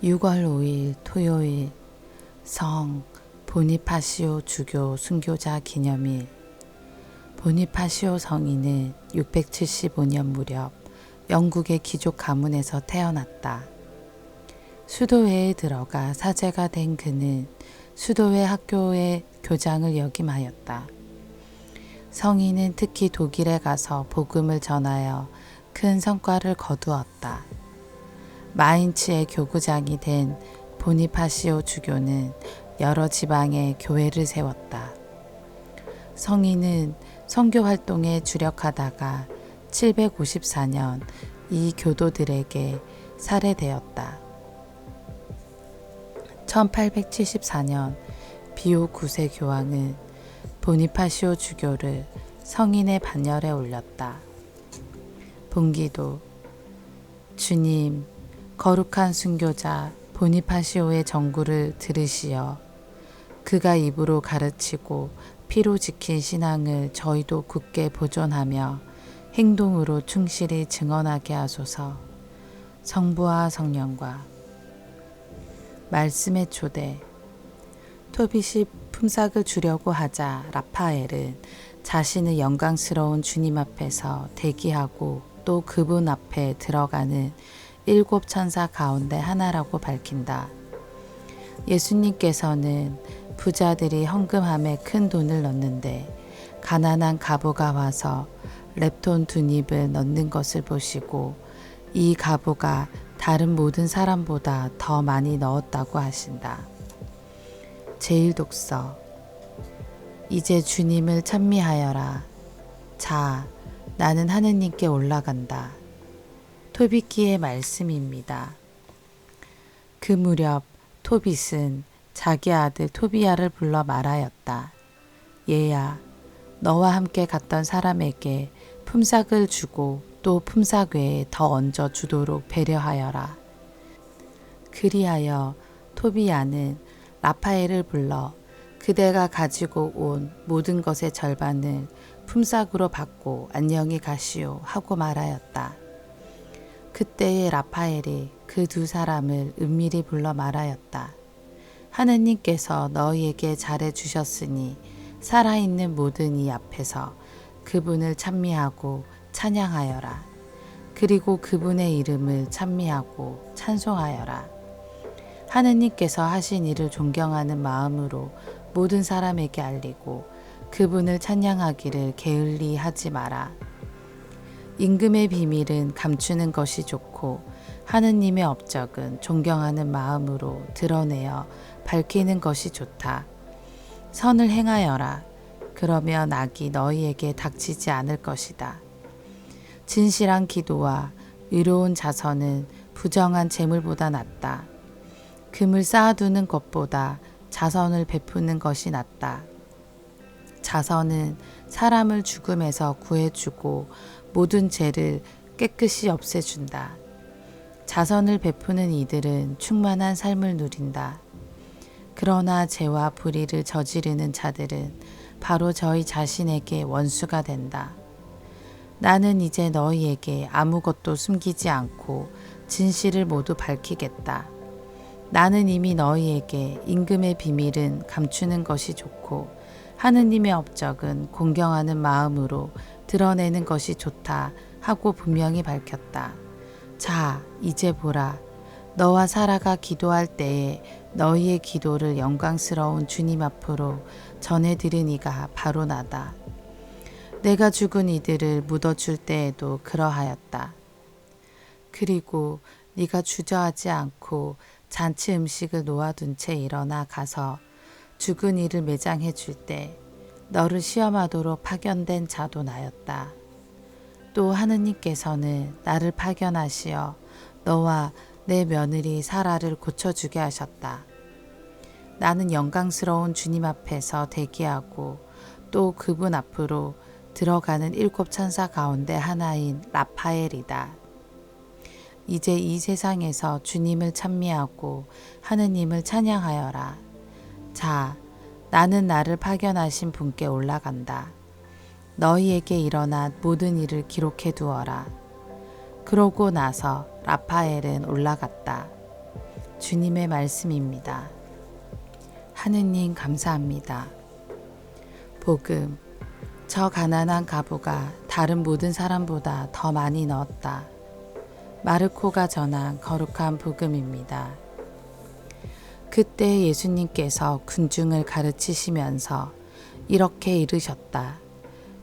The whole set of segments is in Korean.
6월 5일 토요일 성 보니파시오 주교 순교자 기념일. 보니파시오 성인은 675년 무렵 영국의 귀족 가문에서 태어났다. 수도회에 들어가 사제가 된 그는 수도회 학교의 교장을 역임하였다. 성인은 특히 독일에 가서 복음을 전하여 큰 성과를 거두었다. 마인츠의 교구장이 된 보니파시오 주교는 여러 지방에 교회를 세웠다. 성인은 선교 활동에 주력하다가 754년 이 교도들에게 살해되었다. 1874년 비오 9세 교황은 보니파시오 주교를 성인의 반열에 올렸다. 본기도. 주님, 거룩한 순교자 보니파시오의 전구를 들으시어 그가 입으로 가르치고 피로 지킨 신앙을 저희도 굳게 보존하며 행동으로 충실히 증언하게 하소서. 성부와 성령과. 말씀의 초대. 토빗이 품삯을 주려고 하자 라파엘은 자신의 영광스러운 주님 앞에서 대기하고 또 그분 앞에 들어가는 7 천사 가운데 하나라고 밝힌다. 예수님께서는 부자들이 헌금함에 큰 돈을 넣는데 가난한 가부가 와서 렙돈 2닙을 넣는 것을 보시고 이 가부가 다른 모든 사람보다 더 많이 넣었다고 하신다. 제1독서. 이제 주님을 찬미하여라. 자, 나는 하느님께 올라간다. 토빗기의 말씀입니다. 그 무렵 토빗은 자기 아들 토비야를 불러 말하였다. 얘야, 너와 함께 갔던 사람에게 품삯을 주고 또 품삯 외에 더 얹어 주도록 배려하여라. 그리하여 토비야는 라파엘을 불러 그대가 가지고 온 모든 것의 절반을 품삯으로 받고 안녕히 가시오 하고 말하였다. 그때의 라파엘이 그 2 사람을 은밀히 불러 말하였다. 하느님께서 너희에게 잘해주셨으니 살아있는 모든 이 앞에서 그분을 찬미하고 찬양하여라. 그리고 그분의 이름을 찬미하고 찬송하여라. 하느님께서 하신 일을 존경하는 마음으로 모든 사람에게 알리고 그분을 찬양하기를 게을리 하지 마라. 임금의 비밀은 감추는 것이 좋고 하느님의 업적은 존경하는 마음으로 드러내어 밝히는 것이 좋다. 선을 행하여라. 그러면 악이 너희에게 닥치지 않을 것이다. 진실한 기도와 의로운 자선은 부정한 재물보다 낫다. 금을 쌓아두는 것보다 자선을 베푸는 것이 낫다. 자선은 사람을 죽음에서 구해주고 모든 죄를 깨끗이 없애준다. 자선을 베푸는 이들은 충만한 삶을 누린다. 그러나 죄와 불의를 저지르는 자들은 바로 저희 자신에게 원수가 된다. 나는 이제 너희에게 아무것도 숨기지 않고 진실을 모두 밝히겠다. 나는 이미 너희에게 임금의 비밀은 감추는 것이 좋고 하느님의 업적은 공경하는 마음으로 드러내는 것이 좋다 하고 분명히 밝혔다. 자, 이제 보라. 너와 사라가 기도할 때에 너희의 기도를 영광스러운 주님 앞으로 전해드린 이가 바로 나다. 내가 죽은 이들을 묻어줄 때에도 그러하였다. 그리고 네가 주저하지 않고 잔치 음식을 놓아둔 채 일어나 가서 죽은 이를 매장해 줄 때 너를 시험하도록 파견된 자도 나였다. 또 하느님께서는 나를 파견하시어 너와 내 며느리 사라를 고쳐주게 하셨다. 나는 영광스러운 주님 앞에서 대기하고 또 그분 앞으로 들어가는 7 천사 가운데 하나인 라파엘이다. 이제 이 세상에서 주님을 찬미하고 하느님을 찬양하여라. 자, 나는 나를 파견하신 분께 올라간다. 너희에게 일어난 모든 일을 기록해 두어라. 그러고 나서 라파엘은 올라갔다. 주님의 말씀입니다. 하느님 감사합니다. 복음. 저 가난한 과부가 다른 모든 사람보다 더 많이 넣었다. 마르코가 전한 거룩한 복음입니다. 그때 예수님께서 군중을 가르치시면서 이렇게 이르셨다.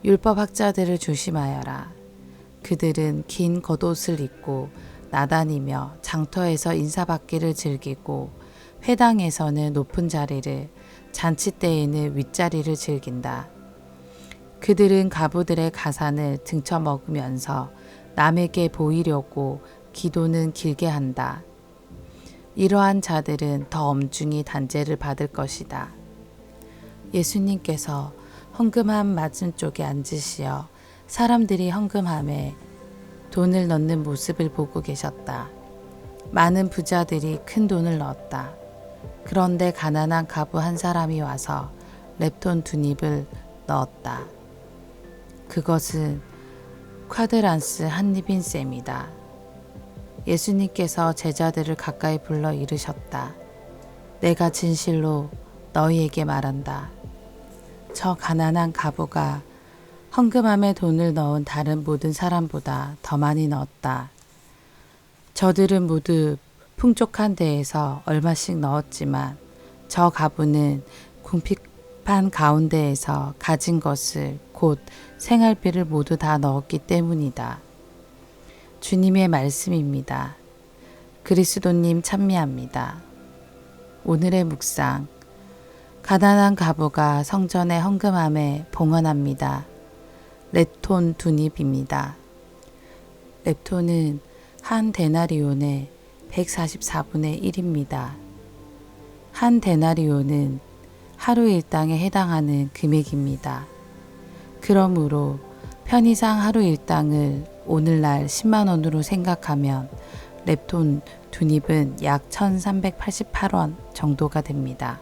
율법학자들을 조심하여라. 그들은 긴 겉옷을 입고 나다니며 장터에서 인사받기를 즐기고 회당에서는 높은 자리를, 잔치 때에는 윗자리를 즐긴다. 그들은 과부들의 가산을 등쳐 먹으면서 남에게 보이려고 기도는 길게 한다. 이러한 자들은 더 엄중히 단죄를 받을 것이다. 예수님께서 헌금함 맞은쪽에 앉으시어 사람들이 헌금함에 돈을 넣는 모습을 보고 계셨다. 많은 부자들이 큰 돈을 넣었다. 그런데 가난한 과부 한 사람이 와서 렙돈 2닙을 넣었다. 그것은 쿼드란스 한 입인 셈이다. 예수님께서 제자들을 가까이 불러 이르셨다. 내가 진실로 너희에게 말한다. 저 가난한 과부가 헌금함에 돈을 넣은 다른 모든 사람보다 더 많이 넣었다. 저들은 모두 풍족한 데에서 얼마씩 넣었지만 저 과부는 궁핍한 가운데에서 가진 것을 곧 생활비를 모두 다 넣었기 때문이다. 주님의 말씀입니다. 그리스도님 찬미합니다. 오늘의 묵상. 가난한 과부가 성전의 헌금함에 봉헌합니다. 렙돈 2닙입니다. 렙돈은 한 데나리온의 144분의 1입니다. 한 데나리온은 하루 일당에 해당하는 금액입니다. 그러므로 편의상 하루 일당을 오늘날 10만 원으로 생각하면 렙돈 2닙은 약 1388원 정도가 됩니다.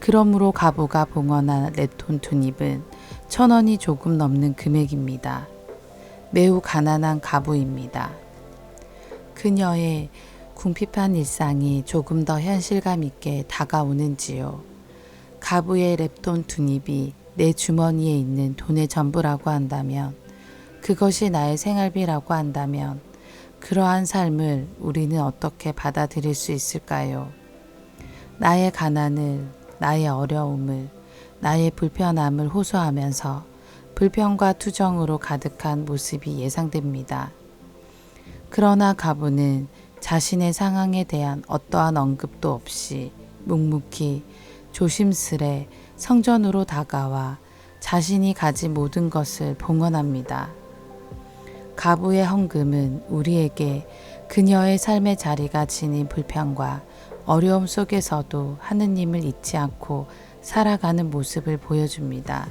그러므로 과부가 봉헌한 렙돈 2닙은 1000원이 조금 넘는 금액입니다. 매우 가난한 과부입니다. 그녀의 궁핍한 일상이 조금 더 현실감 있게 다가오는지요. 과부의 렙돈 2닙이 내 주머니에 있는 돈의 전부라고 한다면, 그것이 나의 생활비라고 한다면 그러한 삶을 우리는 어떻게 받아들일 수 있을까요? 나의 가난을, 나의 어려움을, 나의 불편함을 호소하면서 불평과 투정으로 가득한 모습이 예상됩니다. 그러나 과부는 자신의 상황에 대한 어떠한 언급도 없이 묵묵히 조심스레 성전으로 다가와 자신이 가진 모든 것을 봉헌합니다. 과부의 헌금은 우리에게 그녀의 삶의 자리가 지닌 불평과 어려움 속에서도 하느님을 잊지 않고 살아가는 모습을 보여줍니다.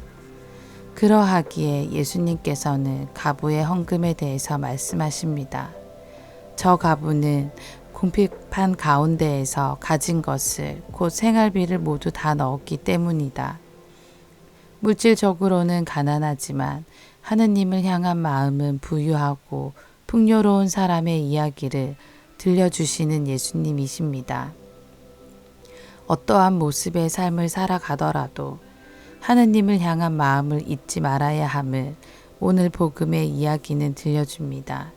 그러하기에 예수님께서는 과부의 헌금에 대해서 말씀하십니다. 저 과부는 궁핍한 가운데에서 가진 것을 곧 생활비를 모두 다 넣었기 때문이다. 물질적으로는 가난하지만 하느님을 향한 마음은 부유하고 풍요로운 사람의 이야기를 들려주시는 예수님이십니다. 어떠한 모습의 삶을 살아가더라도 하느님을 향한 마음을 잊지 말아야 함을 오늘 복음의 이야기는 들려줍니다.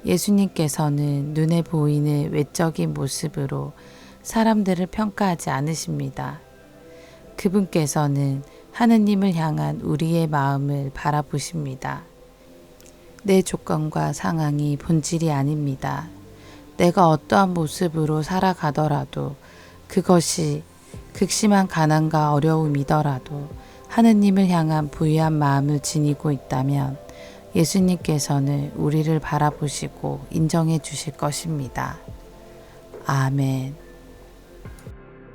예수님께서는 눈에 보이는 외적인 모습으로 사람들을 평가하지 않으십니다. 그분께서는 하느님을 향한 우리의 마음을 바라보십니다. 내 조건과 상황이 본질이 아닙니다. 내가 어떠한 모습으로 살아가더라도 그것이 극심한 가난과 어려움이더라도 하느님을 향한 부유한 마음을 지니고 있다면 예수님께서는 우리를 바라보시고 인정해 주실 것입니다. 아멘.